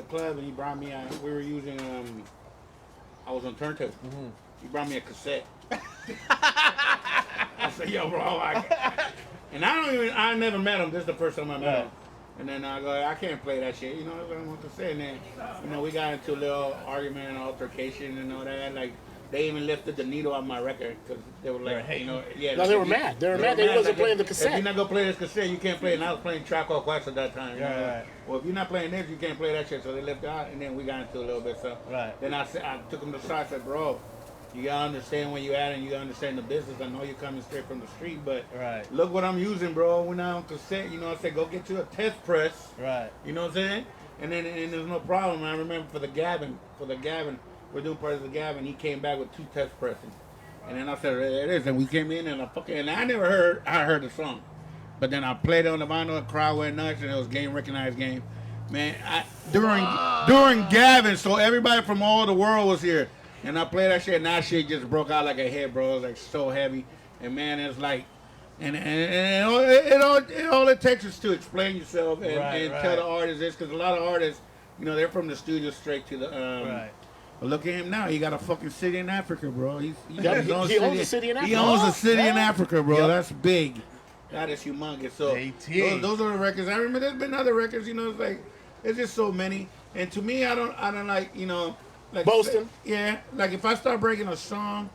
club and he brought me. We were using. I was on turntable. Mm-hmm. He brought me a cassette. I said, "Yo, bro," and I never met him. This is the first time I met him. And then I go, I can't play that shit. You know what I'm to say? And then, we got into a little argument and altercation and all that. Like, they even lifted the needle on my record because they were like, hey, No, they were mad. They were mad. They wasn't playing the cassette. If you're not gonna play this cassette, you can't play it. And I was playing Track Off Wax at that time. Right. Well, if you're not playing this, you can't play that shit. So they lifted out, and then we got into a little bit. So then I took him to the side. I said, bro, you gotta understand where you at, and you gotta understand the business. I know you're coming straight from the street, but look what I'm using, bro. We're not on cassette. You know, I said, go get you a test press. Right. You know what I'm saying? And then there's no problem. I remember for the Gavin, we're doing part of the Gavin. He came back with 2 test presses, and then I said, there it is. And we came in and I heard the song, but then I played it on the vinyl. The crowd went nuts, and it was game recognized game. Man, during Gavin, so everybody from all the world was here. And I played that shit, and that shit just broke out like a hit, bro. It was like so heavy, and man, it's like, and all it takes is to explain yourself and tell the artist this, because a lot of artists, they're from the studio straight to the. But look at him now. He got a fucking city in Africa, bro. He owns a city in Africa. He owns a city in Africa, bro. Yep. That's big. That is humongous. So those are the records. I remember there's been other records. It's like it's just so many. And to me, I don't like like Boston. Yeah, like if I start breaking a song,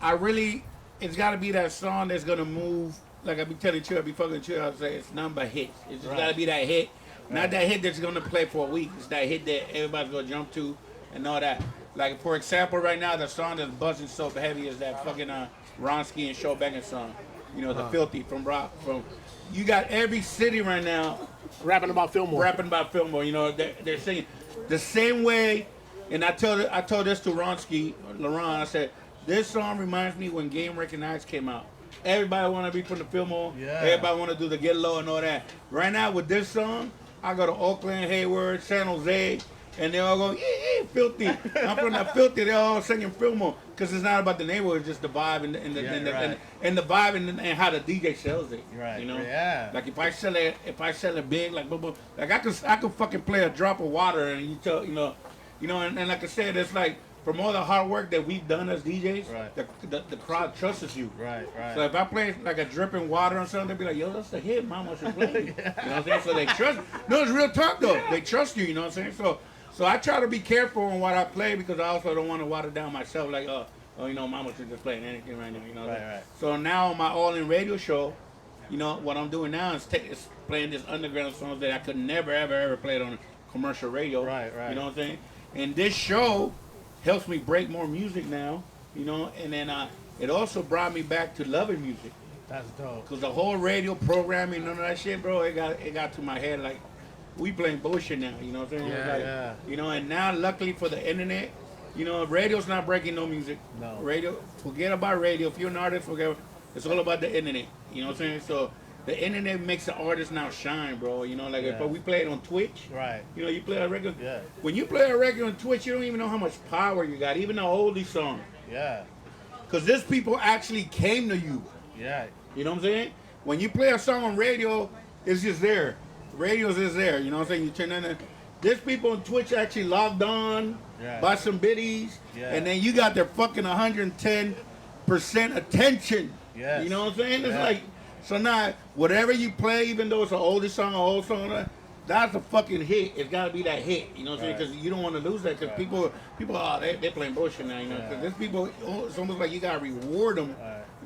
it's got to be that song that's gonna move. Like I be telling Chuy, I be fucking Chuy, I say it's nothing but hits. It's just gotta be that hit, not that hit that's gonna play for a week. It's that hit that everybody's gonna jump to and all that. Like for example, right now the song that's buzzing so heavy is that fucking Ronsky and Show Bangin' song. The Filthy from Rock. You got every city right now rapping about Fillmore. They're singing the same way. And I told this to Ronsky, Laurent. I said, this song reminds me when Game Recognized came out. Everybody want to be from the Fillmore. Yeah. Everybody want to do the Get Low and all that. Right now with this song, I go to Oakland, Hayward, San Jose, and they all go, yeah, Filthy. I'm from the Filthy. They're all singing Fillmore because it's not about the neighborhood. It's just the vibe and the vibe and how the DJ sells it. Right. Yeah. Like if I sell it big, like I could fucking play a drop of water and you tell and like I said, it's like from all the hard work that we've done as DJs, the crowd trusts you. Right. So if I play like a dripping water or something, they'll be like, yo, that's the hit, mama should play. You know what I'm saying? So they trust. No, it's real talk though. They trust you. You know what I'm saying? So I try to be careful on what I play because I also don't want to water down myself. Like, mama should just play anything right now. Right. So now on my All In Radio show, what I'm doing now is playing this underground songs that I could never ever play it on commercial radio. Right. You know what I'm saying? And this show helps me break more music now, and then it also brought me back to loving music. That's dope. Because the whole radio programming, none of that shit, bro, it got to my head like, we playing bullshit now, you know what I'm saying? Yeah. And now luckily for the internet, radio's not breaking no music. No. Radio, forget about radio. If you're an artist, forget. It's all about the internet, you know what I'm saying? So the internet makes the artist now shine, bro. If we play it on Twitch, right? You play a record. Yeah. When you play a record on Twitch, you don't even know how much power you got, even the oldie song. Yeah. Because these people actually came to you. Yeah. You know what I'm saying? When you play a song on radio, it's just there. Radio's just there. You know what I'm saying? You turn on. These people on Twitch actually logged on, buy some biddies, and then you got their fucking 110% attention. Yes. You know what I'm saying? It's like. So now, whatever you play, even though it's an oldie song, an old song, that's a fucking hit. It's got to be that hit. You know what I'm saying? Because you don't want to lose that. Because people, they're playing bullshit now. Because these people, it's almost like you got to reward them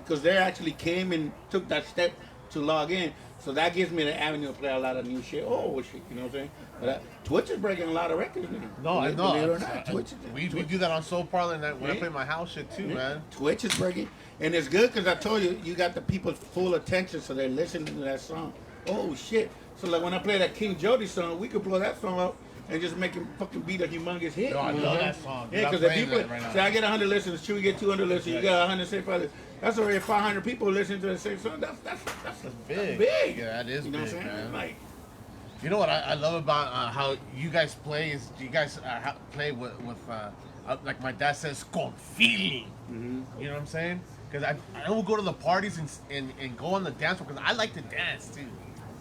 because they actually came and took that step to log in. So that gives me the avenue to play a lot of new shit. Oh, shit. You know what I'm saying? But Twitch is breaking a lot of records now. No, I know. Believe it or not, Twitch. We do that on Soul Parlor when I play my house shit too, man. Twitch is breaking. And it's good because I told you, you got the people's full attention, so they're listening to that song. Oh, shit. So, like, when I play that King Jody song, we could blow that song up and just make him fucking beat a humongous hit. No, I love that song. Yeah, because if you play, say I get 100 listens, Chuy get 200 listens, you got 175 listens. That's already 500 people listening to the same song. That's big. Big. Yeah, that is you know big, what I'm saying? man. Like, you know what I love about how you guys play is you guys play with like my dad says, con feeling. Mm-hmm. You know what I'm saying? Because I will go to the parties and go on the dance floor because I like to dance too.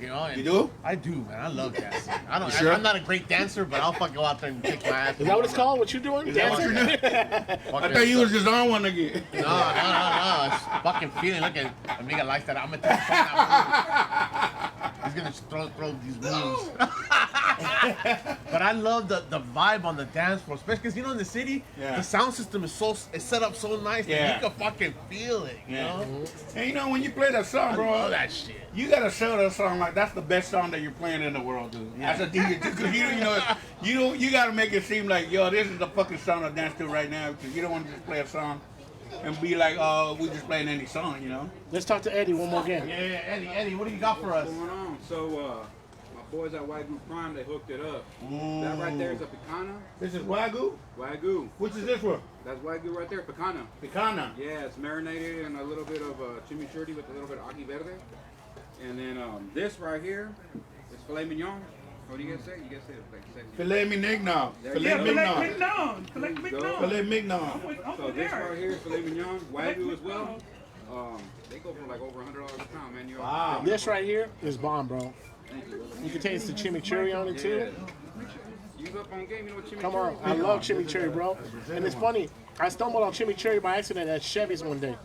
You know, and You do? I do, man. I love dancing. I don't. You sure? I'm not a great dancer, but I'll fucking go out there and kick my ass. Is that what it's called? What you doing? Is that what Dancing? you're doing? I thought you was just on one again. No. It's fucking feeling. Look at Amiga likes that. I'm gonna take that. He's gonna throw these moves. But I love the vibe on the dance floor, especially because in the city, Yeah. the sound system is set up so nice Yeah. that you can fucking feel it. You know? And when you play that song, I bro, love that shit. you gotta show that song like that's the best song that you're playing in the world, dude. As a DJ, because you gotta make it seem like, yo, this is the fucking song I dance to right now, because you don't want to just play a song and be like, oh, we just playing any song, you know? Let's talk to Eddie one more again. Yeah, Eddie, what do you got for us? What's going on? So, my boys at Wagyu Prime, they hooked it up. That right there is a picana. This is Wagyu? Wagyu. Which is this one? That's Wagyu right there, picana. Picana. Yeah, it's marinated in a little bit of chimichurri with a little bit of ají verde. And then this right here is filet mignon. What do you guys say? You guys say it like sexy. Filet mignon. There Filet you go. mignon. Filet mignon. Filet mignon. So this right here is filet mignon, Wagyu as well. They go for like over $100 a pound, man. Wow. This right here is bomb, bro. Thank you. You can taste the chimichurri on it too. You up on game, you know what chimichurri Come on, I love chimichurri, bro. And it's funny, I stumbled on chimichurri by accident at Chevy's one day.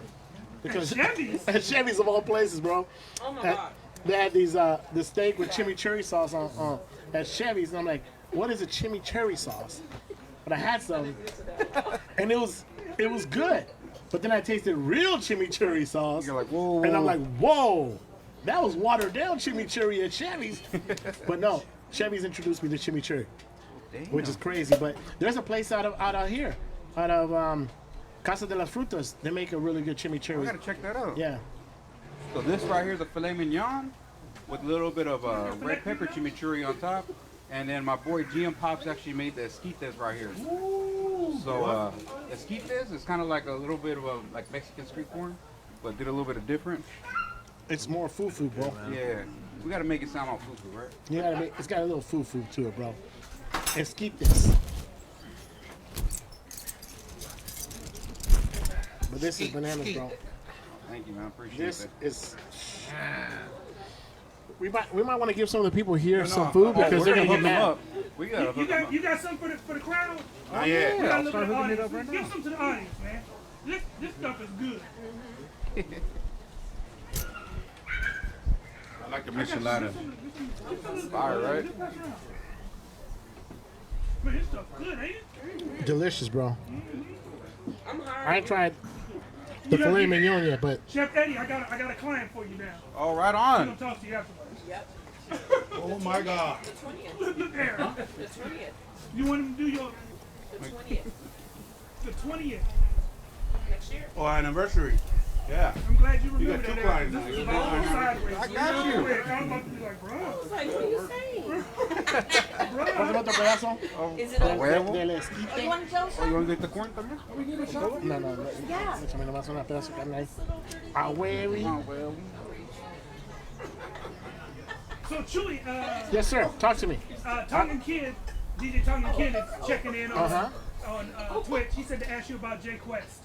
Because Chevy's? at Chevy's of all places, bro. Oh my God. They had these the steak with chimichurri sauce on at Chevy's, and I'm like, what is a chimichurri sauce? But I had some, and it was good. But then I tasted real chimichurri sauce, You're like, whoa. and I'm like, whoa, that was watered down chimichurri at Chevy's. But no, Chevy's introduced me to chimichurri, which is crazy. But there's a place out here, out of Casa de las Frutas. They make a really good chimichurri. I gotta check that out. Yeah. So this right here is a filet mignon with a little bit of red pepper chimichurri on top. And then my boy GM Pops actually made the esquites right here. So esquites is kind of like a little bit of a like Mexican street corn, but did a little bit of different. It's more fufu, bro. Yeah, we gotta make it sound all fufu, right? You gotta make, it's got a little fufu to it, bro. Let's keep this. But this is bananas, bro. Thank you, man. I appreciate This that. is. We might want to give some of the people here No, some food because we're they're gonna get hook 'em mad. up. We gotta hook 'em up. You got something for the crowd? Oh, We yeah. got a I'll little start bit of hooking it audience. up right Give now. some to the audience, man. This stuff is good. I like the michelada. Fire, right? Man, this stuff good, ain't it? Delicious, bro. I ain't tried the You know, filet you- mignon yet, but Chef Eddie, I got a client for you now. All right, I'm on. gonna talk to you afterwards. Oh my God. Look there. The 20th. You want him to do your The 20th. the 20th? Next year. Oh, anniversary. Yeah. I'm glad you You remembered got two that. clients This now. is You about got all two sideways. I got you. Quick. I was about to be like, bro. I was like, what are you saying? ¿cuál es otro pedazo? Is it over? Huevo. Del Oh, esquite. you want to tell Oh, you want to get the corn también? No. Yeah. Échame nomás una pedazo de carne ahí. A huevi. Oh, well. So Chuy, Yes, sir. Talk to me. Tongan Kid, DJ Tongan Kid is checking in on Uh-huh. Twitch. He said to ask you about Jay Quest.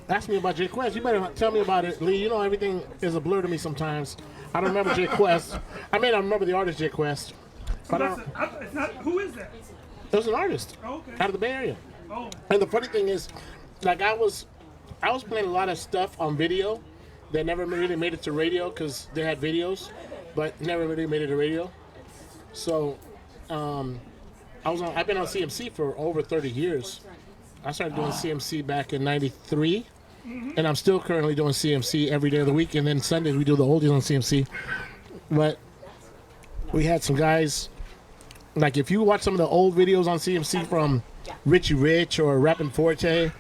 Ask me about Jay Quest. You better tell me about it, Lee. You know everything is a blur to me sometimes. I don't remember Jay Quest. I may not remember the artist Jay Quest, but It's not. Who is that? it was an artist Oh, okay. out of the Bay Area. Oh, And the funny thing is, like I was playing a lot of stuff on video that never really made it to radio because they had videos, but never really made it to radio. So, I've been on CMC for over 30 years. I started doing CMC back in '93, and I'm still currently doing CMC every day of the week. And then Sundays we do the oldies on CMC. But we had some guys, like if you watch some of the old videos on CMC from Richie Rich or Rappin' Forte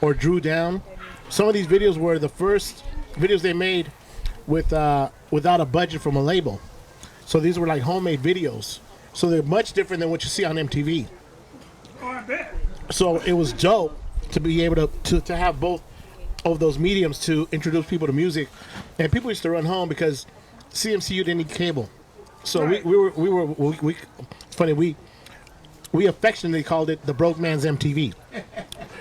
or Drew Down, some of these videos were the first videos they made without a budget from a label. So these were like homemade videos. So they're much different than what you see on MTV. oh, I bet. So it was dope to be able to have both of those mediums to introduce people to music. And people used to run home because CMCU didn't need cable. So Right. we it's funny, we affectionately called it the broke man's MTV.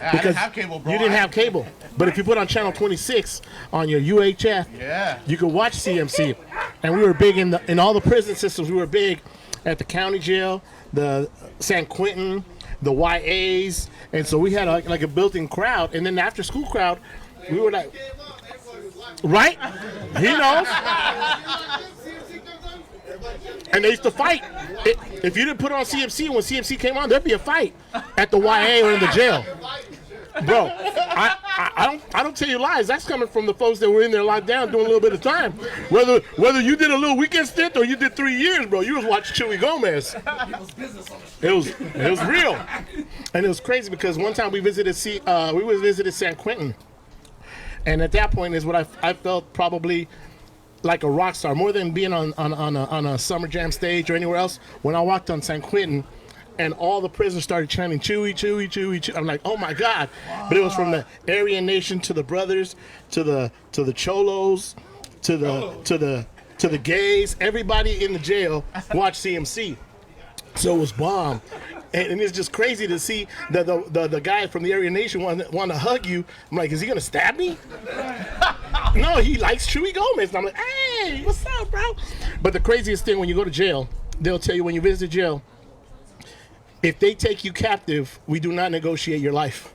I didn't have cable, bro. You didn't have cable. But if you put on channel 26 on your UHF, Yeah. you could watch CMC. and we were big in all the prison systems. We were big at the county jail, the San Quentin, the YAs, and so we had like a built-in crowd. And then the after-school crowd, we were like, right? He knows. And they used to fight. If you didn't put on CMC, when CMC came on, there'd be a fight at the YA or in the jail. Bro, I don't tell you lies. That's coming from the folks that were in there locked down doing a little bit of time. Whether you did a little weekend stint or you did 3 years, bro, you was watching Chuy Gomez. It was real, and it was crazy because one time we visited San Quentin, and at that point is what I felt probably like a rock star, more than being on a summer jam stage or anywhere else. When I walked on San Quentin, and all the prisoners started chanting Chuy, Chuy, Chuy, Chuy. I'm like, oh my God! But it was from the Aryan Nation to the brothers, to the cholos, to the gays. Everybody in the jail watched CMC, so it was bomb. And it's just crazy to see that the guy from the Aryan Nation want to hug you. I'm like, is he gonna stab me? No, he likes Chuy Gomez. And I'm like, hey, what's up, bro? But the craziest thing, when you go to jail, they'll tell you when you visit jail, if they take you captive, we do not negotiate your life.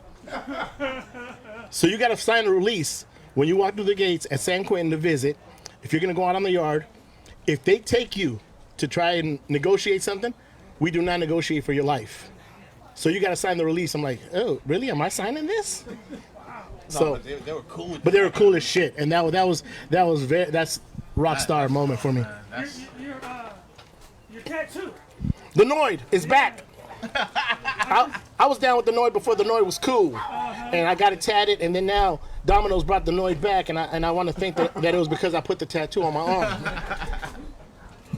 So you got to sign a release when you walk through the gates at San Quentin to visit. If you're going to go out on the yard, if they take you to try and negotiate something, we do not negotiate for your life. So you got to sign the release. I'm like, oh, really? Am I signing this? So, but they were cool. But they were cool as shit, and that's rock star moment for me. Your tattoo. The Noid is back. I was down with the Noid before the Noid was cool, and I got it tatted, and then now Domino's brought the Noid back, and I want to think that it was because I put the tattoo on my arm.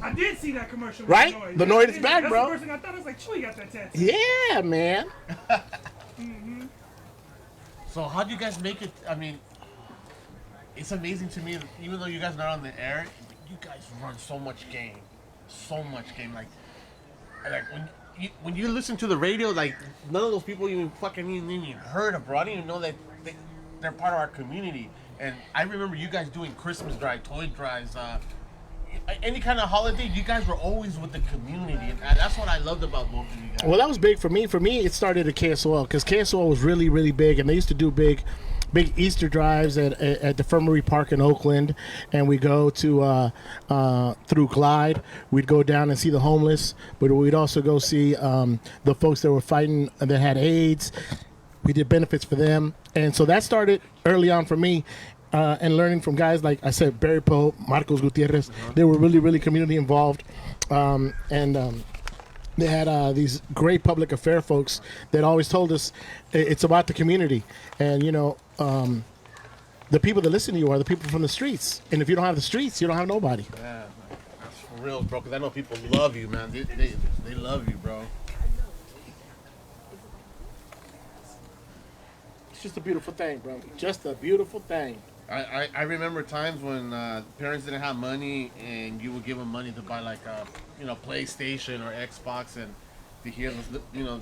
I did see that commercial. Right? With The Noid is back, That's bro. the first thing I thought. I was like, Chuy got that tattoo. Yeah, man. So how do you guys make it? I mean, it's amazing to me, even though you guys are not on the air, you guys run so much game. Like when you listen to the radio, like none of those people you fucking even heard of, bro. I didn't even know that they're part of our community. And I remember you guys doing Christmas drive, toy drives, any kind of holiday. You guys were always with the community, and that's what I loved about both of you guys. Well, that was big for me. For me, it started at KSOL because KSOL was really, really big, and they used to do big Easter drives at the Infirmary Park in Oakland, and we go to through Glide. We'd go down and see the homeless, but we'd also go see the folks that were fighting that had AIDS. We did benefits for them, and so that started early on for me. And learning from guys like I said, Barry Poe, Marcos Gutierrez. They were really, really community involved, and they had these great public affair folks that always told us it's about the community. And the people that listen to you are the people from the streets. And if you don't have the streets, you don't have nobody. Yeah, that's for real, bro. Because I know people love you, man. They love you, bro. It's just a beautiful thing, bro. Just a beautiful thing. I remember times when parents didn't have money and you would give them money to buy like a PlayStation or Xbox, and to hear you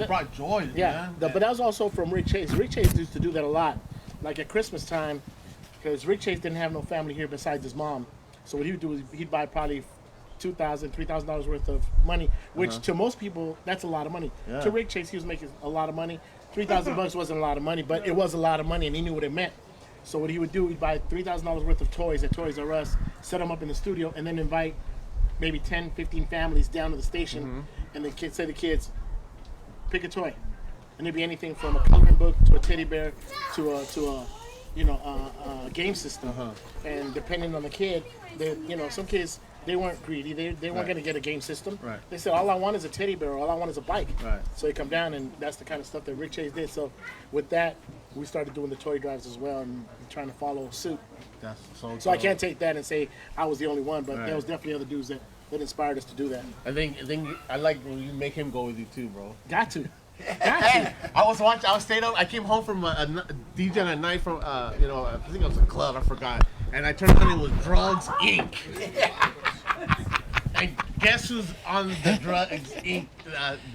brought joy. Yeah, man. but that was also from Rick Chase. Rick Chase used to do that a lot, like at Christmas time, because Rick Chase didn't have no family here besides his mom. So what he would do is he'd buy probably $2,000, $3,000 worth of money, which to most people that's a lot of money. Yeah. To Rick Chase, he was making a lot of money. $3,000 wasn't a lot of money, but it was a lot of money, and he knew what it meant. So what he would do, he'd buy $3,000 worth of toys at Toys R Us, set them up in the studio, and then invite maybe 10, 15 families down to the station, and then say to the kids, pick a toy, and it'd be anything from a coloring book to a teddy bear to a game system. And depending on the kid, some kids, they weren't greedy. They weren't going to get a game system. Right. They said, all I want is a teddy bear. All I want is a bike. Right. So they come down, and that's the kind of stuff that Rick Chase did. So with that, we started doing the toy drives as well and trying to follow suit. That's So I can't take that and say I was the only one, but Right. there was definitely other dudes that inspired us to do that. I think I like when you make him go with you too, bro. Got to. Hey, I stayed up. I came home from a DJ at night from I think it was a club. I forgot, and I turned on. It was Drugs Inc. And guess who's on the Drugs Inc.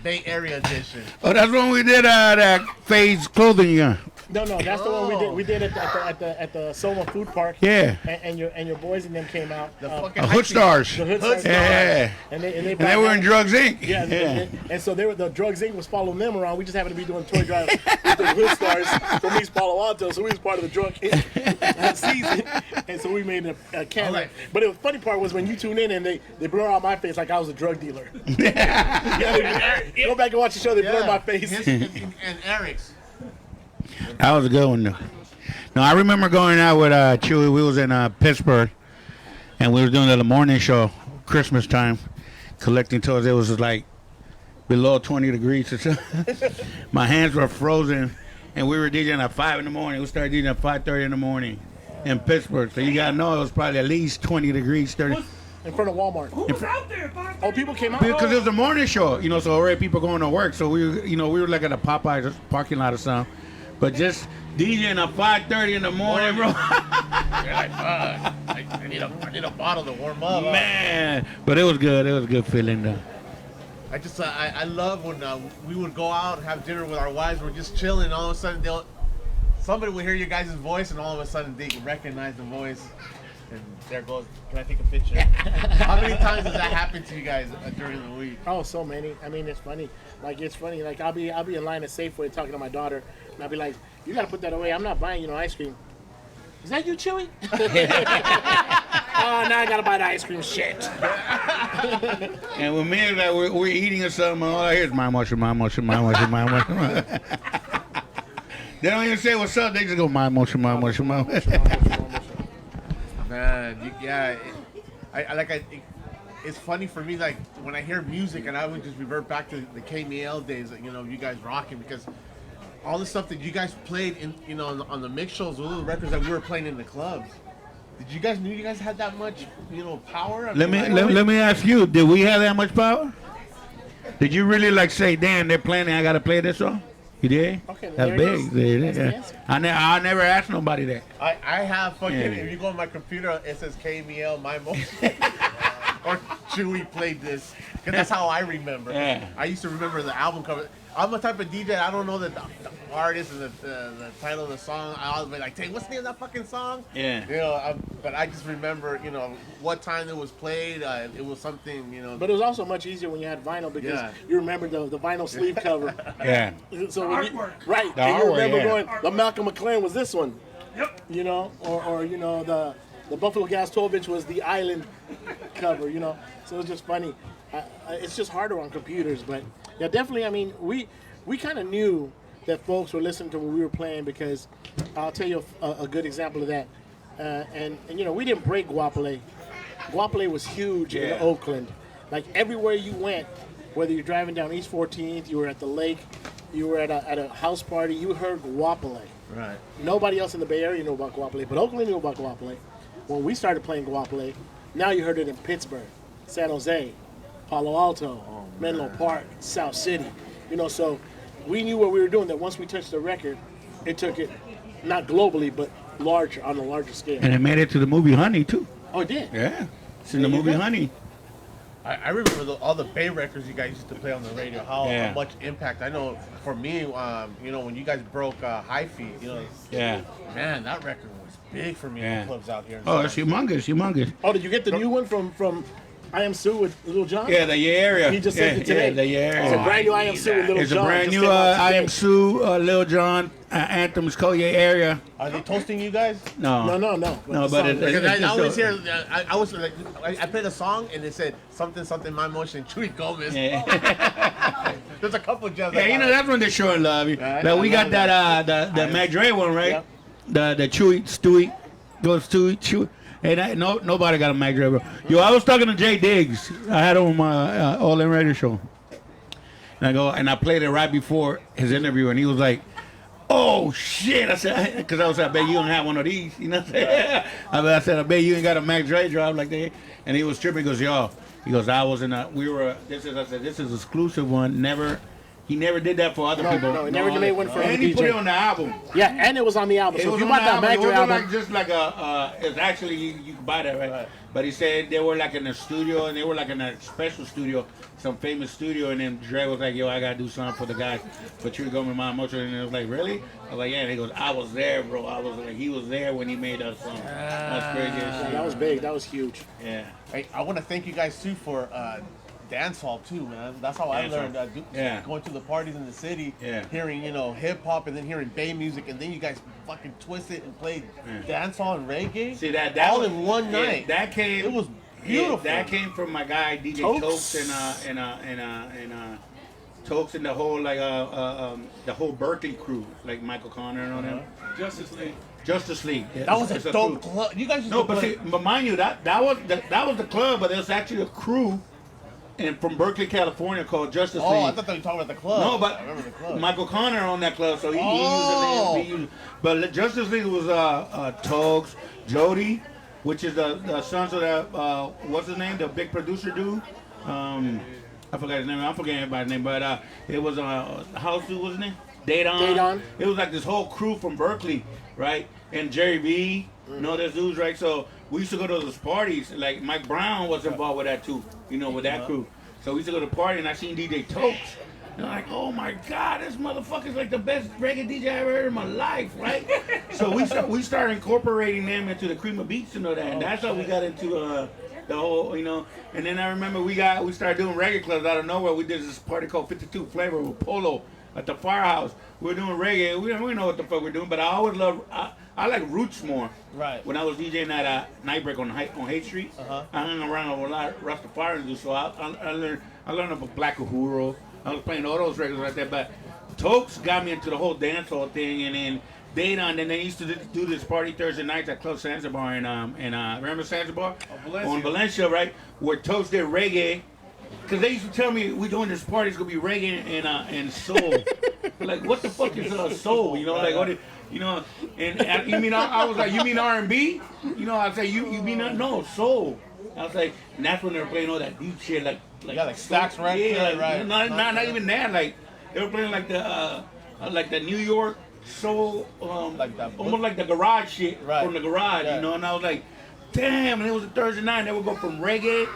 Bay Area edition? Oh, that's when we did that phase clothing No, that's the one we did. We did it at the Soma Food Park. Yeah. And your boys and them came out. The fucking Hood Stars. The Hood Stars. Yeah. And they And they were in Drugs Inc. Yeah, and so the Drugs Inc. was following them around. We just happened to be doing toy drive with the Hood Stars from East Palo Alto, so we was part of the drug season, and so we made a camera. Alright. But the funny part was when you tune in and they blur out my face like I was a drug dealer. Go back and watch the show. They blur my face. His and Eric's. That was a good one, though. No, I remember going out with Chuy. We was in Pittsburgh, and we were doing the morning show, Christmas time, collecting toys. It was like below 20 degrees. My hands were frozen, and we were DJing at 5 in the morning. We started DJing at 5:30 in the morning in Pittsburgh. So you got to know it was probably at least 20 degrees, 30. In front of Walmart. Who was out there? 5:30? Oh, people came out. Because it was a morning show, so already people going to work. So we were like at a Popeyes parking lot or something. But just DJing at 5:30 in the morning, bro. You're like, fuck. I need a bottle to warm up. Man. But it was good. It was a good feeling, though. I just I love when we would go out and have dinner with our wives. We're just chilling, and all of a sudden somebody would hear your guys' voice, and all of a sudden they can recognize the voice. And there goes. Can I take a picture? How many times does that happen to you guys during the week? Oh, so many. I mean, it's funny. Like I'll be in line at Safeway talking to my daughter, and I'll be like, "You gotta put that away. I'm not buying ice cream." Is that you, Chewy? Oh, now I gotta buy the ice cream. Shit. And when me and we're eating or something, all I hear is my motion, my motion, my motion, my motion. They don't even say what's up. They just go my motion, my motion, my motion. Man, it's funny for me, like when I hear music, and I would just revert back to the KML days. You guys rocking, because all the stuff that you guys played in, on the mix shows, those are the records that we were playing in the clubs. Did you guys knew you guys had that much, power? Let me ask you, did we have that much power? Did you really say, damn, they're playing, I gotta play this song? You did? Okay, That's there it big. is. There it is. That's the Yeah. answer. I never asked nobody that. I have fucking. Yeah. If you go on my computer, it says KML Mindmotion or Chewy played this, because that's how I remember. Yeah. I used to remember the album cover. I'm a type of DJ. I don't know the artist and the title of the song. I'll be like, "Hey, what's the name of that fucking song?" Yeah. But I just remember, what time it was played. It was something, But it was also much easier when you had vinyl because Yeah. you remember the vinyl sleeve cover. Yeah. So when you, artwork. right, The and you artwork, remember yeah. going, the Malcolm McLaren was this one, Yep. or the Buffalo Gas 12-inch was the Island cover, So it's just funny. It's just harder on computers, but yeah, definitely. I mean, we kind of knew that folks were listening to what we were playing because I'll tell you a good example of that. And we didn't break Guapale. Guapale was huge in Yeah. Oakland. Like everywhere you went, whether you're driving down East 14th, you were at the lake, you were at a house party, you heard Guapale. right. Nobody else in the Bay Area knew about Guapale, but Oakland knew about Guapale. When we started playing Guapale, now you heard it in Pittsburgh, San Jose, Palo Alto, Menlo Park, South City. So we knew what we were doing, that once we touched the record, it took it, not globally, but larger, on a larger scale. And it made it to the movie Honey, too. Oh, it did? Yeah. It's in the There you movie go. Honey. I remember all the Bay records you guys used to play on the radio. How Yeah. much impact. I know for me, when you guys broke Hi-Fi, Yeah. man, that record was big for me in Yeah. the clubs out here. Oh, it's humongous. Oh, did you get the new one from I Am Sue with Little John? Yeah, the area. He just sent it today. Yeah, the It's a area. brand new I Am Sue with Little It's a John. brand Just new came out I today. Am Sue, Lil Jon anthems, called Your Area. Are they toasting you guys? No. No. No, the but song- it- Because I just always a- hear, I was like, I played a song and it said something Mindmotion, Chuy Gomez. Yeah. There's a couple of jams. Yeah, that's when they're showing love. Right. But we I got love that the Mac Dre one, right? Yep. The Stewie goes Chewy. Hey, nobody got a Mac Dre, bro. Yo, I was talking to Jay Diggs. I had him on my All In Radio show. And I played it right before his interview, and he was like, "Oh shit!" I said, because I was like, "I bet you don't have one of these." You know what I'm saying? I said, "I bet you ain't got a Mac Dre drop like that." And he was tripping. He goes, "Yo," he goes, "I was in a. We were. This is exclusive one. Never He never did that for other people. No, he never made one for and other he put DJ. it on the album. Yeah, and it was on the album. It So if was you on bought the that album. It Magdra wasn't album, like just like a. It's actually you can buy that, right? But he said they were like in a studio, and they were like in a special studio, some famous studio, and then Dre was like, "Yo, I gotta do something for the guys, for Chuy Gomez and Mindmotion," and it was like, "Really?" I was like, "Yeah." And he goes, "I was there, bro. I was like, he was there when he made that song. That's crazy as shit." that was big. That was huge. Yeah. Hey, I want to thank you guys too for dance hall too, man. That's how I Dance learned. hall. Yeah. Going to the parties in the city, Yeah. hearing hip hop, and then hearing Bay music, and then you guys fucking twist it and play dance hall and reggae. See that all was, in one yeah, night. That came. It was yeah, beautiful. that came from my guy DJ Tokes. Tokes and Tokes and the whole the whole Berkeley crew, like Michael Connor and all them. Justice League. Justice League. Yeah, That was it's a crew. dope club. You guys used No, to but play. see, but mind you, that was the club, but there's actually a crew, and from Berkeley, California, called Justice Oh, I League. thought they were talking about the club. No, but I remember the club. Michael Connor on that club, so he Oh. used the name. But Justice League was Togs, Jody, which is the sons of that what's his name, the big producer dude. I forgot his name. I'm forgetting everybody's name, but it was House dude, what's his name? Daydon. It was like this whole crew from Berkeley, right? And Jerry V, you know, there's dudes, right? So we used to go to those parties. Like Mike Brown was involved with that too, you know, with that crew. So we used to go to the party, and I seen DJ Tokes. And I'm like, oh my God, this motherfucker's like the best reggae DJ I ever heard in my life, right? So we started incorporating them into the Cream of Beats and all that, and that's how we got into the whole, you know. And then I remember we started doing reggae clubs out of nowhere. We did this party called 52 Flavor with Polo at the Firehouse. We were doing reggae. We didn't know what the fuck we're doing, but I always loved. I like roots more. Right. When I was DJing at Nightbreak on Haight Street, I hung around with a lot of Rastafarians, so I learned about Black Uhuru. I was playing all those records right there, but Tokes got me into the whole dancehall thing, and then Daydon, and they used to do this party Thursday nights at Club Zanzibar in remember Zanzibar? Valencia. On Valencia, right? Where Tokes did reggae. Cause they used to tell me we doing this party, it's gonna be reggae and soul. Like, what the fuck is soul? You know, like what? You know, and you mean I was like, you mean R&B? You know, I say you mean no soul. I was like, and that's when they were playing all that deep shit, like Stax Records, yeah, right? Not even that. Like they were playing like the New York soul, Like that- almost like the garage shit Right. from the garage, Yeah. you know. And I was like, damn! And it was a Thursday night. And they would go from reggae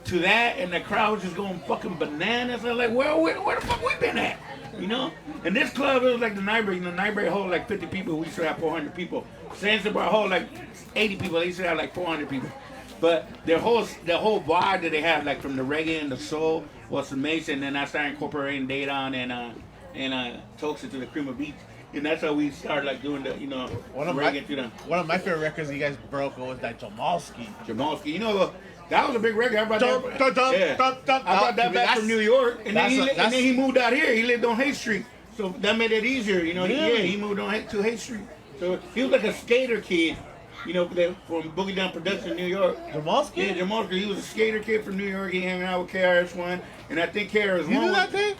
to that, and the crowd was just going fucking bananas. I was like, where the fuck we been at? You know? And this club, it was like the Nightbreak. You know, Nightbreak hold like 50 people. We used to have 400 people. Zanzibar hold like 80 people. They used to have like 400 people. But the whole vibe that they have, like from the reggae and the soul, was amazing. And I started incorporating Daydon and Tokes into the Cream of Beats. And that's how we started like doing the, you know, reggae to them. One of my favorite records you guys broke was that Jamalski. Jamalski, you know, that was a big record. I brought Dum, that, dum, dum, yeah. dum, dum. I brought that back That's- from New York, and then, that's he moved out here. He lived on Haight Street, so that made it easier. You know, Really? he moved to Haight Street. So he was like a skater kid, you know, from Boogie Down Production, New York. Jamalski? Yeah, Jamalski. He was a skater kid from New York. He hung out with KRS-One, and I think KRS-One. You knew that thing?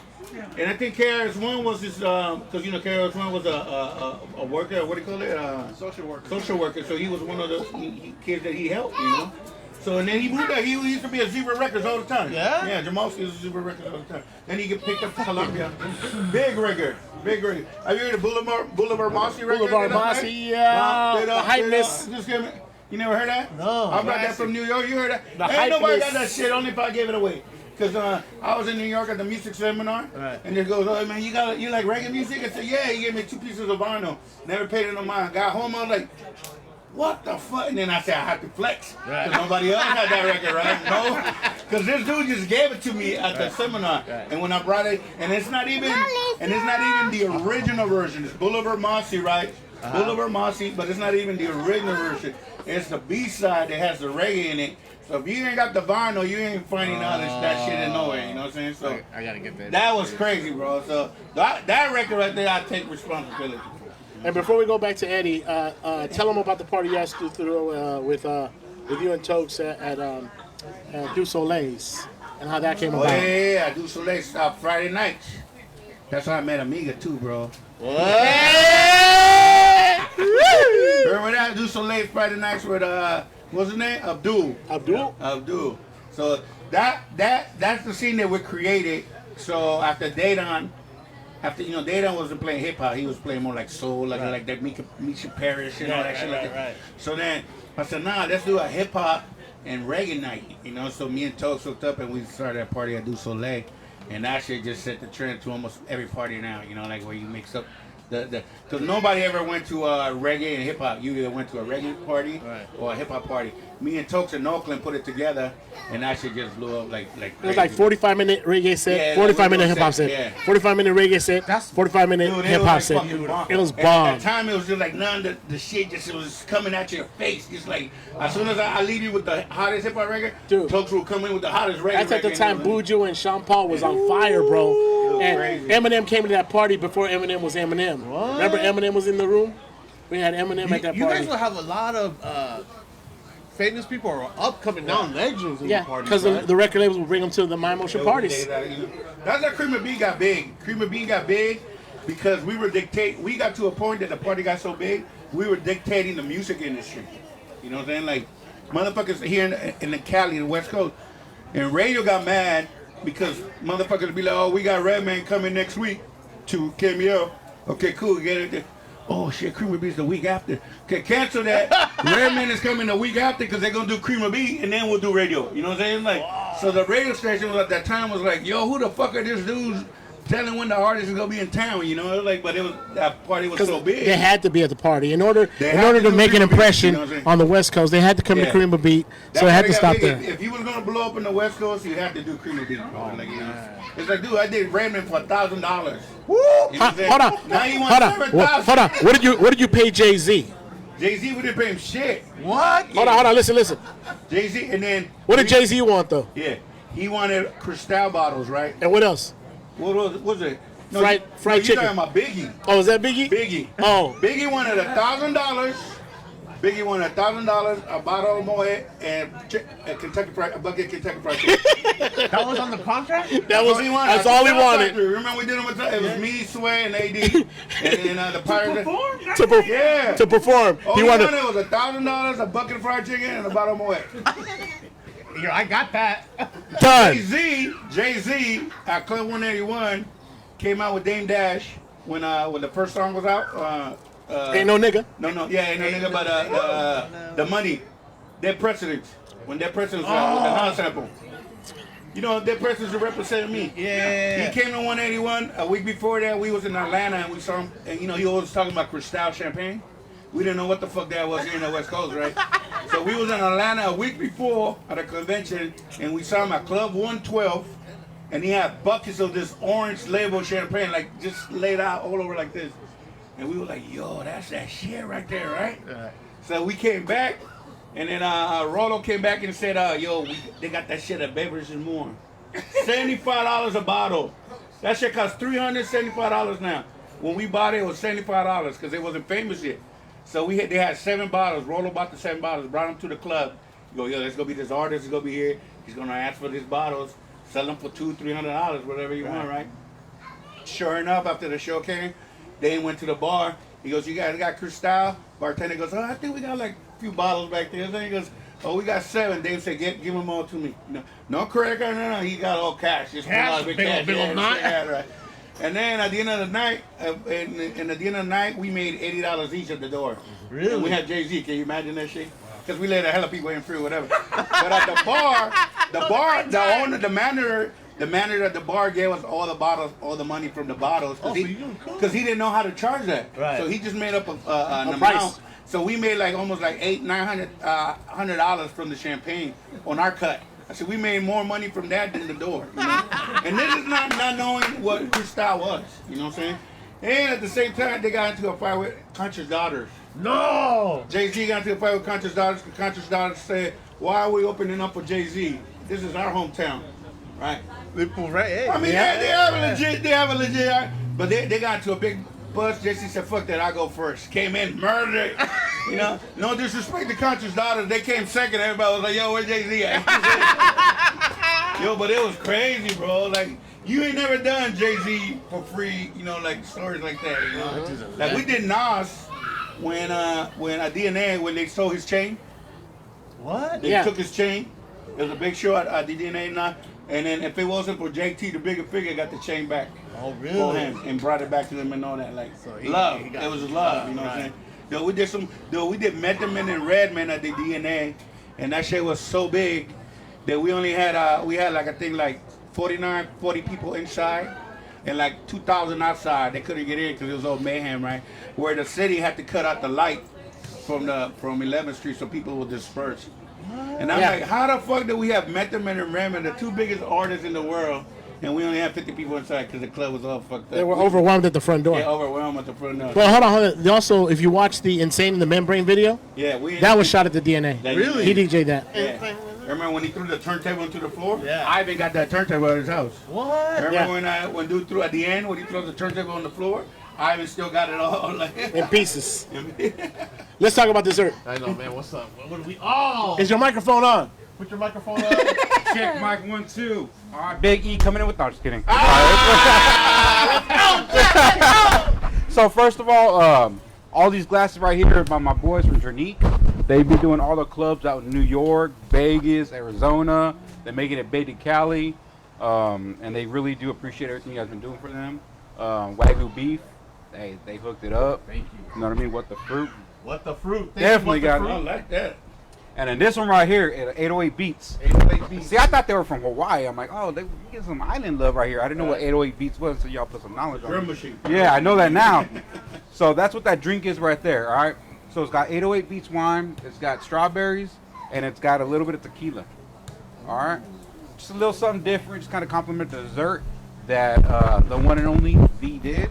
And I think KRS-One was his, because you know KRS-One was a worker. What do you call it? Social worker. Social worker. So he was one of the kids that he helped, you know. So and then he moved out. He used to be at Zebra Records all the time. Yeah? Yeah, Jamalski was at Zebra Records all the time. Then he get picked up to Columbia. Big record. Have you heard the Boulevard Mossy record? Boulevard Mossy, yeah. The Hypeness. Just give me. You never heard that? No, I brought that classic. from New York. You heard that? The Ain't nobody Hypeness. got that shit. Only if I gave it away. Cause I was in New York at the music seminar, Right. and they goes, "Oh man, you like reggae music?" I said, "Yeah." He gave me 2 pieces of vinyl. Never paid it no mind. Got home, I was like, "What the fuck?" And then I said, "I have to flex." Right. Cause nobody else had that record, right? No, cause this dude just gave it to me at the seminar, Right. and when I brought it, and it's not even the original version. It's Boulevard Mossy, right? Boulevard Mossy, but it's not even the original version. It's the B-side that has the reggae in it. So if you ain't got the vinyl, you ain't finding out that shit in nowhere. You know what I'm saying? So I gotta get that. that was crazy, bro. So that record right there, I take responsibility. And before we go back to Eddie, tell them about the party you guys threw with you and Tokes at Du Soleil's and how that came Oh about. yeah, I do Soleil stop Friday nights. That's how I met Amiga too, bro. Remember that? Do Soleil Friday nights with what's his name? Abdul. So that's the scene that we created. So after Daydon, after Data wasn't playing hip hop, he was playing more like soul, like that Misha Parrish and all that shit like that. So then I said, nah, let's do a hip hop and reggae night. So me and Tokes hooked up and we started a party at Du Soleil, and that shit just set the trend to almost every party now. Like where you mix up because nobody ever went to reggae and hip hop. You either went to a reggae party or a hip hop party. Me and Tokes in Oakland put it together, and that shit just blew up like crazy. It was like 45-minute reggae set, 45-minute hip hop set, 45-minute reggae set, 45-minute hip hop set. It was bomb. At that time, it was just like none of the shit just was coming at your face. Just like as soon as I leave you with the hottest hip hop reggae, dude, Tokes will come in with the hottest reggae. That's at the time Buju and Sean Paul was on fire, bro. And crazy. Eminem came to that party before Eminem was Eminem. What? Remember Eminem was in the room? We had Eminem at that party. You guys will have a lot of famous people or upcoming now legends in the parties. Because the record labels will bring them to the Mindmotion parties. That's how Cream of B got big. Cream of B got big because we got to a point that the party got so big, we were dictating the music industry. You know what I'm saying? Like, motherfuckers here in the Cali, the West Coast, and radio got mad because motherfuckers be like, oh, we got Redman coming next week to KML. Okay, cool, get it. Oh shit, Cream of B's the week after. Okay, cancel that. Redman is coming the week after because they're gonna do Cream of B and then we'll do radio. You know what I'm saying? Like, so the radio station at that time was like, yo, who the fuck are these dudes telling when the artist is gonna be in town? Like, but that party was so big. They had to be at the party in order to make an impression on the West Coast. They had to come to Cream of Beat, so they had to stop there. If you was gonna blow up in the West Coast, you had to do Cream of Beat. It's like, dude, I did Redman for $1,000. Woo! Hold on. Now you want $7,000. Hold on. What did you pay Jay-Z? Jay-Z, we didn't pay him shit. What? Hold on. Listen. Jay-Z, and then what did Jay-Z want though? Yeah, he wanted Cristal bottles, right? And what else? What was it? No, fried chicken. You're talking about Biggie. Oh, is that Biggie? Biggie. Oh. Biggie wanted $1,000. Biggie wanted $1,000, a bottle of Moet, and a bucket of Kentucky Fried Chicken. That was on the contract? That's all he wanted. That's all he wanted. Remember we did it with it was me, Sway, and AD, and the Pirates. To perform. All he wanted was $1,000, a bucket of fried chicken, and a bottle of Moet. Yo, I got that. Done. Jay-Z at Club 181 came out with Dame Dash when the first song was out. Ain't no nigga. No, ain't no nigga, but the money. Dead Presidents. When Dead Presidents was out with the non-sample. Dead Presidents represented me. Yeah. He came to 181. A week before that, we was in Atlanta and we saw him. And he always talking about Cristal champagne. We didn't know what the fuck that was here in the West Coast, right? So we was in Atlanta a week before at a convention, and we saw him at Club 112, and he had buckets of this orange label champagne, like just laid out all over like this. And we were like, yo, that's that shit right there, right? So we came back, and then Rollo came back and said, yo, they got that shit at Beverage and More. $75 a bottle. That shit costs $375 now. When we bought it, it was $75 because it wasn't famous yet. So they had 7 bottles. Rollo bought the 7 bottles, brought them to the club. Yo, there's gonna be this artist, he's gonna be here. He's gonna ask for these bottles, sell them for $200-$300, whatever you want, right? Sure enough, after the show came, they went to the bar. He goes, you guys got Cristal? Bartender goes, I think we got like a few bottles back there. So he goes, oh, we got 7. Dave said, give them all to me. No credit card, no. He got all cash. Just cash, big cash. Right. And then at the end of the night, we made $80 each at the door. Really? And we had Jay-Z. Can you imagine that shit? Because we let a hell of people in free, whatever. But at the bar, the manager at the bar gave us all the bottles, all the money from the bottles, because he didn't know how to charge that. Right. So he just made up an amount. Price. So we made like almost like $800-$900 from the champagne on our cut. I said we made more money from that than the door. And this is not knowing what Cristal was. You know what I'm saying? And at the same time, they got into a fight with Concha's daughters. No! Jay-Z got into a fight with Concha's daughters. Concha's daughters said, why are we opening up for Jay-Z? This is our hometown. Right? Hey, I mean, they have a legit, but they got into a big buzz. Jay-Z said, fuck that, I go first. Came in, murdered it. No disrespect to Concha's daughters. They came second. Everybody was like, yo, where's Jay-Z at? Yo, but it was crazy, bro. Like, you ain't never done Jay-Z for free, like stories like that, Like, we did Nas when DNA, when they stole his chain. What? They took his chain. It was a big show at DNA. And then if it wasn't for JT, the bigger figure, got the chain back Oh, for really? him and brought it back to them and all that. Like So he love, got it was it. love. You know what I'm Right. saying? We did Methaman and Redman at the DNA, and that shit was so big that we only had like I think like 40 people inside. And like 2,000 outside, they couldn't get in because it was all mayhem, right? Where the city had to cut out the light from 11th Street so people would disperse. And I'm Yeah. like, how the fuck do we have Method Man and Redman, the two biggest artists in the world, and we only have 50 people inside because the club was all fucked up? They were overwhelmed at the front door. Yeah, overwhelmed at the front door. Well, hold on. They also, if you watch the Insane in the Membrane video, Yeah, we that was shot at the DNA. That- Really? He DJ'd that. Yeah. Remember when he threw the turntable into the floor? Yeah. Ivan got that turntable at his house. What? Remember Yeah. when dude threw at the end when he threw the turntable on the floor? Ivan still got it all. Like, In pieces. Let's talk about dessert. I know, man. What's up? What do we? Oh! Is your microphone on? Put your microphone on. Check mic 1, 2. All right, Big E coming in with. No, just kidding. So first of all these glasses right here are by my boys from Jernique. They be doing all the clubs out in New York, Vegas, Arizona. They're making it big to Cali, and they really do appreciate everything you guys been doing for them. Wagyu beef, they hooked it up. Thank you. You know what I mean? What the fruit. What the fruit? Thank Definitely you, what got the I fruit. like that. And then this one right here, 808 Beats. 808 beats. See, I thought they were from Hawaii. I'm like, oh, they get some island love right here. I didn't know what 808 Beats was, so y'all put some knowledge on Drum it. machine. Yeah, I know that now. So that's what that drink is right there, all right? So it's got 808 Beats wine, it's got strawberries, and it's got a little bit of tequila. All right? Just a little something different, just kind of compliment the dessert that the one and only V did.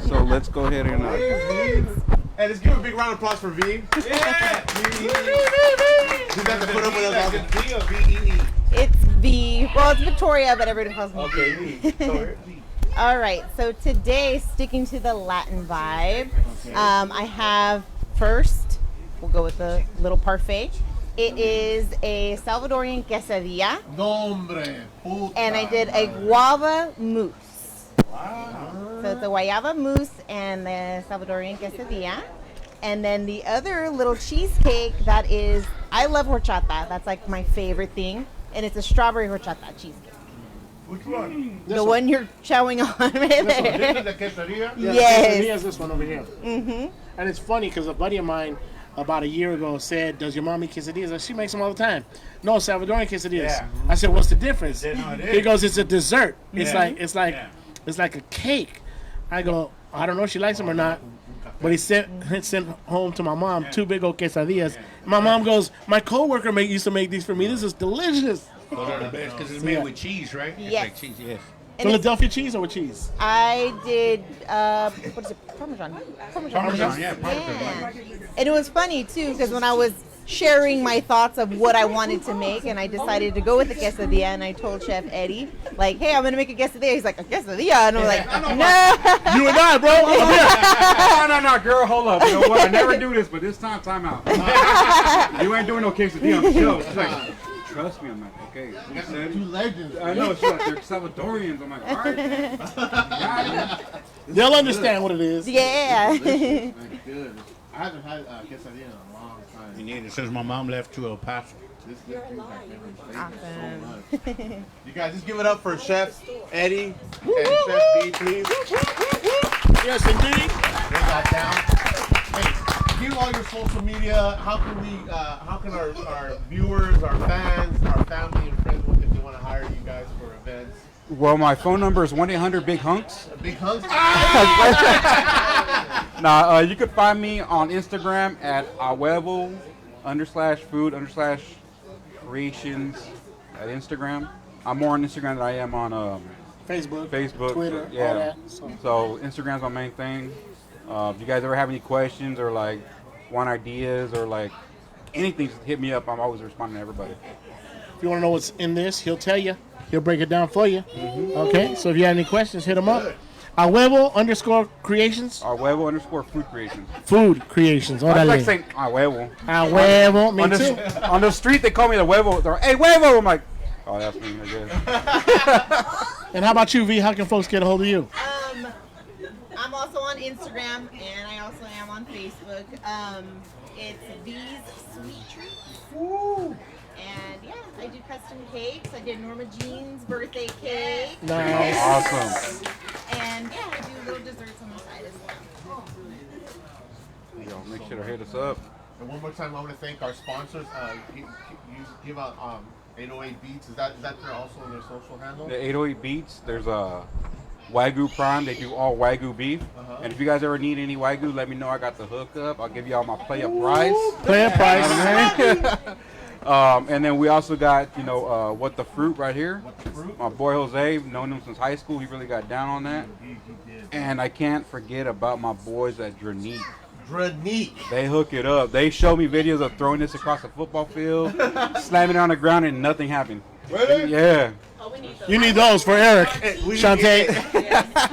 So let's go ahead and... Hey, let's give a big round of applause for V. Yeah. He's got to put up with us all the V or V-E-E? It's V. Well, it's Victoria, but everybody calls me Okay, V. V. Sorry, V. All right. So today, sticking to the Latin vibe, I have first. We'll go with the little parfait. It is a Salvadorian quesadilla, Nombre. Puta. and I did a guava mousse. So it's a guayaba mousse and the Salvadorian quesadilla. And then the other little cheesecake that is, I love horchata. That's like my favorite thing. And it's a strawberry horchata cheesecake. Which one? The one you're chowing on right This is there. the quesadilla? Yeah, Yes. He has this one over here. Mm-hmm. And it's funny because a buddy of mine about a year ago said, "Does your mom eat quesadillas?" She makes them all the time. No, Salvadorian quesadillas. Yeah. I said, "What's the difference?" They know it He is. goes, "It's a dessert. It's Yeah. like Yeah. it's like a cake." I go, "I don't know if she likes them or not." But he sent home to my mom 2 big old quesadillas. My mom goes, "My coworker used to make these for me. This is delicious." Those are the best because it's made Yeah. with cheese, right? It's Yes. like cheese, yes. And it's, Philadelphia cheese or with cheese? I did, what is it? Parmesan. Parmesan, yeah, Parmesan. Yeah. And it was funny too because when I was sharing my thoughts of what I wanted to make and I decided to go with the quesadilla and I told Chef Eddie, like, hey, I'm going to make a quesadilla. He's like, a quesadilla? And I'm like, no. You and I, bro. I'm here. No, girl, hold up. You know what? I never do this, but this time out. You ain't doing no quesadilla on the show. She's like, trust me. I'm like, okay. We got some 2 legends. I know. She's like, they're Salvadorians. I'm like, all right. Got it. They'll understand what it is. Yeah. Good. I haven't had quesadilla in a long time. Me neither, since my mom left to El Paso. This is my favorite. Thank Awesome. you so much. You guys, just give it up for Chef Eddie and Chef B, please. Yes, indeed. Bring that down. Hey, give all your social media. How can our viewers, our fans, our family and friends, if they want to hire you guys for events? Well, my phone number is 1-800-BIG-HUNKS. Big hugs. Nah, you could find me on Instagram at ahuevo _food_creations at Instagram. I'm more on Instagram than I am on Facebook, Twitter, yeah. all that. So Instagram's my main thing. If you guys ever have any questions or like want ideas or like anything, just hit me up. I'm always responding to everybody. If you want to know what's in this, he'll tell you. He'll break it down for you. Okay, so if you have any questions, hit him up. _creations. Ahuevo _food creations. Food creations. I Órale. like saying ahuevo. Me On too. on the street, they call me the huevo. They're like, hey, huevo. I'm like, oh, that's me, I guess. And how about you, V? How can folks get a hold of you? I'm also on Instagram and I also am on Facebook. It's V's Sweet Treats. And yeah, I do custom cakes. I did Norma Jean's birthday cake. Nice. Awesome. And yeah, I do little desserts on the side as well. Yo, make sure to hit us up. And one more time, I want to thank our sponsors. You give out 808 Beats. Is that there also on their social handle? The 808 Beats, there's Wagyu Prime. They do all Wagyu beef. And if you guys ever need any Wagyu, let me know. I got the hookup. I'll give y'all my player price. Player price. And then we also got, What the Fruit right here. My boy Jose, known him since high school. He really got down on that. And I can't forget about my boys at Dranique. They hook it up. They show me videos of throwing this across a football field, slamming it on the ground, and nothing happened. Really? Yeah. Oh, we need those. You need those for Eric. Shantae.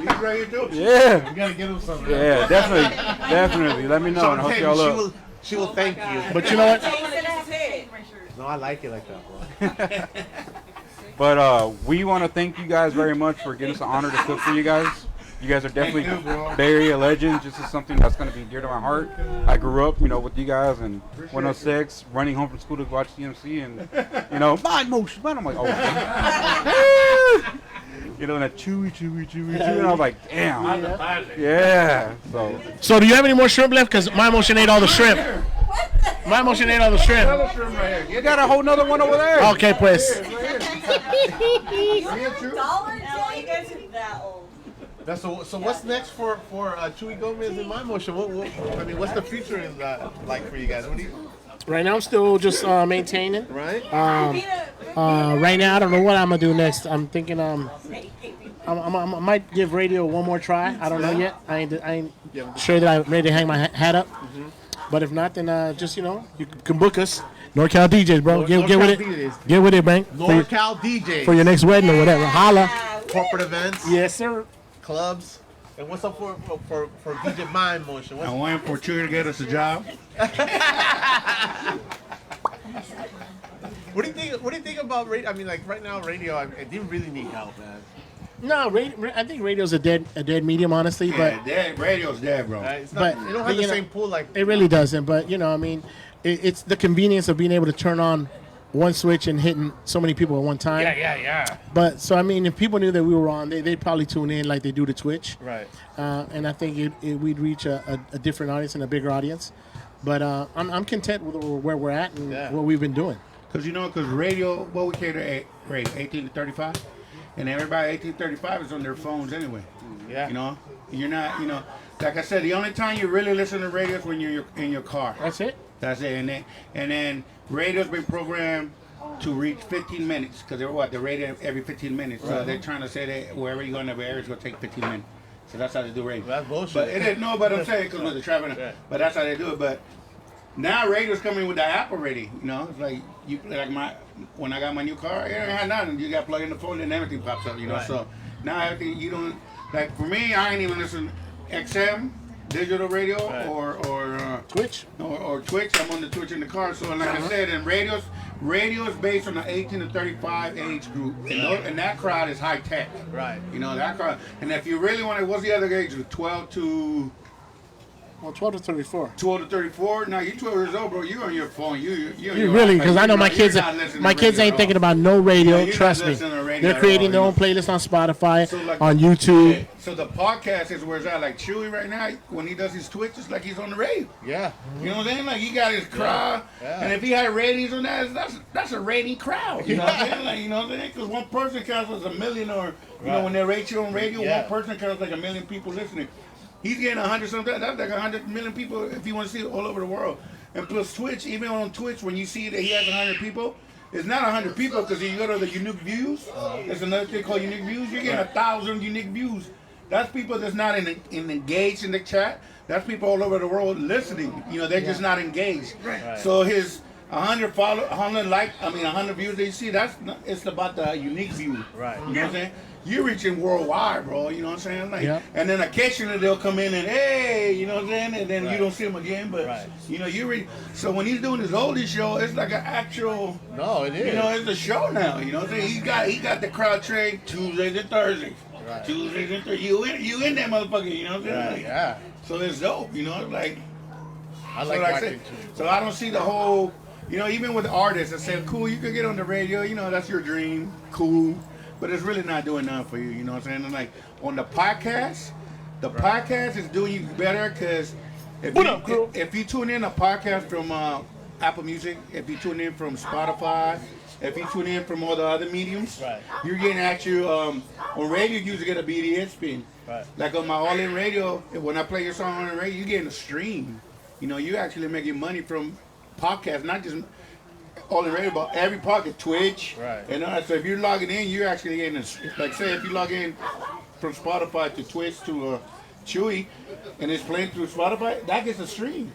You ready to do it? Yeah. You gotta get them some. Yeah, definitely. Let me know and hook y'all up. She will thank you. But you know what? No, I like it like that, bro. But we want to thank you guys very much for giving us the honor to cook for you guys. You guys are definitely Bay Area legends. This is something that's going to be dear to my heart. I grew up, with you guys and 106, running home from school to watch CMC and, Mindmotion. I'm like, oh, and that chewy. And I was like, damn. Yeah. So do you have any more shrimp left? Because my motion ate all the shrimp. My motion ate all the shrimp. You got a whole nother one over there. Okay, pues. No, you guys are that old. So what's next for Chuy Gomez and Mindmotion? What's the future like for you guys? What do you? Right now, I'm still just maintaining. Right. Right now, I don't know what I'm gonna do next. I'm thinking I might give radio one more try. I don't know yet. I ain't sure that I'm ready to hang my hat up. But if not, then just you can book us. NorCal DJs, bro. Get with it. Get with it, man. NorCal DJs For your next wedding or whatever. Holla. corporate events, Yes, sir. clubs. And what's up for DJ Mindmotion? I want for Chuy to get us a job. What do you think? What do you think about radio? I mean, like right now, radio. I didn't really need help, man. No, I think radio's a dead medium, honestly. But Radio's dead, bro. It's not, But- it don't but have the you know, same pull like. it really doesn't. But I mean, it's the convenience of being able to turn on one switch and hitting so many people at one time. Yeah. But so I mean, if people knew that we were on, they'd probably tune in like they do to Twitch. Right. And I think we'd reach a different audience and a bigger audience. But I'm content with where we're at and what we've been doing. Because radio, what we cater to, radio, 18 to 35, and everybody 18 to 35 is on their phones anyway. Yeah. You're not, like I said, the only time you really listen to radio is when you're in your car. That's it. That's it. And then radio's been programmed to reach 15 minutes because they're radio every 15 minutes. So they're trying to say that wherever you go in the area, it's going to take 15 minutes. So that's how they do radio. That's bullshit. But it is, no, but I'm saying because with the traffic, but that's how they do it. But now radio's coming with the app already. It's like when I got my new car, it ain't had nothing. You got to plug in the phone and everything pops up. Right. So now everything you don't like. For me, I ain't even listen XM. Digital radio or Twitch. or Twitch. I'm on the Twitch in the car. So like I said, and radio is based on the 18 to 35 age group, and that crowd is high tech. Right. That crowd. And if you really want to, what's the other age? 12 to 12 to 34. 12 to 34. Now you 12 years old, bro. You on your phone. You Really? Because I know my kids. My kids ain't thinking about no radio. Yeah, you're trust not me. listening to radio They're at creating all, their own playlist on Spotify, So, like, on YouTube. So the podcast is where it's at. Like Chewy right now, when he does his Twitch, it's like he's on the radio. Yeah. You know what I'm saying? Like he got his crowd, and if he had ratings on that, that's a rating crowd. You know what I'm saying? Like, you know what I'm saying? Because one person counts as a million, or when they rate you on radio, one person counts like a million people listening. He's getting 100 something. That's like 100 million people if you want to see it all over the world. And plus Twitch, even on Twitch, when you see that he has 100 people, it's not 100 people because you go to the unique views. There's another thing called unique views. You're getting 1,000 unique views. That's people that's not engaged in the chat. That's people all over the world listening. They're just not engaged. Right. So his 100 100 views that you see, it's about the unique view. Right. You know what I'm saying? You're reaching worldwide, bro. You know what I'm saying? Yeah. And then occasionally they'll come in and hey, you know what I'm saying? And then you don't see them again. But so when he's doing his oldies show, it's like an actual. No, it is. It's a show now. You know what I'm saying? He got the crowd trained Tuesdays and Thursdays. Right. Tuesdays and Thursdays. You in that motherfucker? You know what I'm saying? Right, yeah. So it's dope. Like. I like watching too. So I don't see the whole You know, even with artists, I said, cool, you can get on the radio. You know, that's your dream. Cool. But it's really not doing nothing for you. You know what I'm saying? And like on the podcast is doing you better because if you tune in a podcast from Apple Music, if you tune in from Spotify, if you tune in from all the other mediums, you're getting actually on radio. You usually get a BDS spin. Right. Like on my all-in radio, when I play your song on the radio, you're getting a stream. You know, you actually making money from podcasts, not just all-in radio, but every podcast, Twitch. Right. And so if you're logging in, you're actually getting like say if you log in from Spotify to Twitch to Chuy, and it's playing through Spotify, that gets a stream.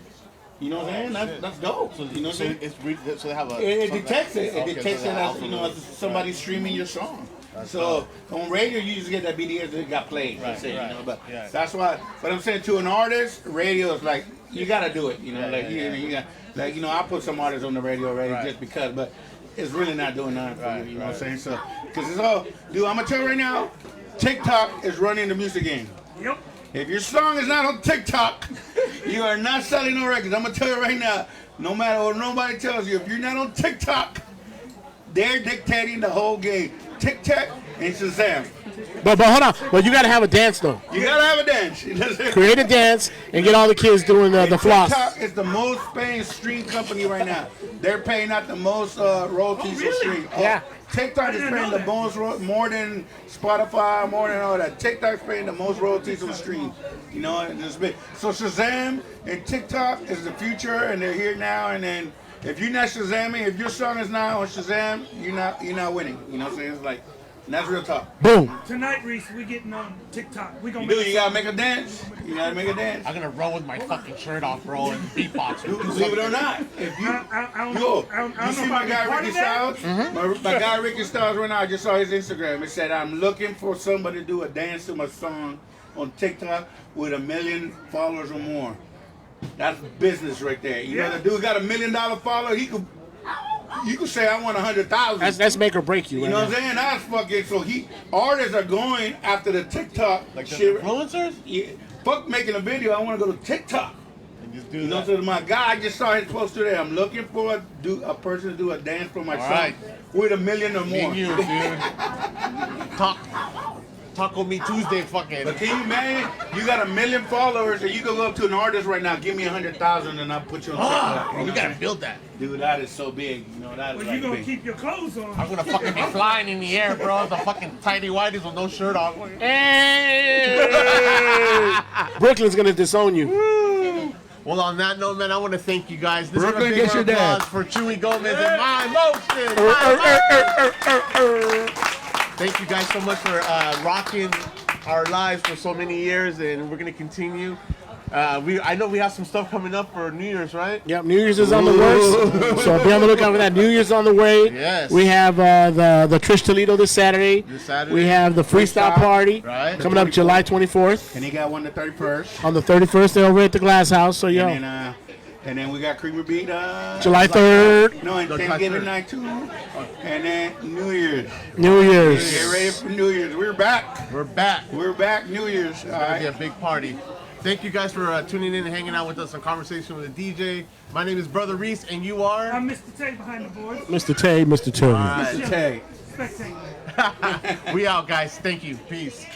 You know what I'm saying? That's dope. You know what I'm saying? So they have a. It detects it. It Okay, detects so it they as also you know, know as somebody streaming your song. That's So on radio, you usually get that BDS that got played. Right, You right, know, but yeah. that's why. But I'm saying to an artist, radio is like you gotta do it. You know, Yeah, like yeah, you got like I put some artists on the radio already Right. just because, but it's really not doing nothing for Right, you. You know right. what I'm saying? So because it's all, dude. I'm gonna tell you right now, TikTok is running the music game. Yep. If your song is not on TikTok, you are not selling no records. I'm gonna tell you right now, no matter what nobody tells you, if you're not on TikTok, they're dictating the whole game. TikTok and Shazam. But hold on. But you got to have a dance though. You gotta have a dance. Create a dance and get all the kids doing the floss. TikTok is the most paying stream company right now. They're paying out the most royalties for stream. Yeah. TikTok is paying the most, more than Spotify, more than all that. TikTok's paying the most royalties on stream. You know, and it's big. So Shazam and TikTok is the future, and they're here now. And then if you're not Shazamming, if your song is not on Shazam, you're not winning. You know what I'm saying? It's like, and that's real talk. Boom. Tonight, Reese, we getting on TikTok. We gonna Dude, make you gotta make a dance. You gotta make a dance. I'm gonna roll with my fucking shirt off, bro, and beatbox. Believe it or not, if you I don't yo, know. I don't you know see if my I guy can part Ricky of that. Styles? My guy Ricky Styles right now, I just saw his Instagram. It said, I'm looking for somebody to do a dance to my song on TikTok with 1 million followers or more. That's business right there. You know, the dude got $1 million follower, you could say I want 100,000. That's make or break you. You know what I'm saying? That's fucking, so artists are going after the TikTok Like the shit. influencers? Yeah, fuck making a video, I want to go to TikTok. And just do You know, that. so my guy, I just saw his post today. I'm looking for a person to do a dance for my All son right. with 1 million or Me more. and you, dude. Taco Me Tuesday, fucking. But can you imagine? You got 1 million followers, and you can go up to an artist right now. Give me 100,000, and I'll put you on TikTok. Oh, we gotta build that. Dude, that is so big. You know that is Well, like you gonna big. keep your clothes on. I'm gonna fucking be flying in the air, bro. The fucking tighty whities with no shirt on. Hey! Brooklyn's gonna disown you. Well, on that note, man, I want to thank you guys. This Brooklyn, is a big get your applause dad. for Chuy Gomez and Mindmotion. Thank you guys so much for rocking our lives for so many years, and we're gonna continue. I know we have some stuff coming up for New Year's, right? Yep, New Year's is on the works, so be on the lookout for that. New Year's on the way. Yes. We have the Trish Toledo this Saturday. This Saturday. We have the freestyle party Right. coming up July 24th. And he got one the 31st. On the 31st, they're over at the Glass House. So yo, And then we got Creamer Beat. July 3rd, No, and No, Thanksgiving 3rd. night too. And then New Year's. New Year's. Get ready for New Year's. We're back. We're back. We're back. New Year's. All It's gonna be right. a big party. Thank you guys for tuning in and hanging out with us on Conversation with the DJ. My name is Brother Reese, and you are. I'm Mr. Tay behind the board. Mr. Tay, Mr. Tay. Mr. Tay. Spectator. We out, guys. Thank you. Peace.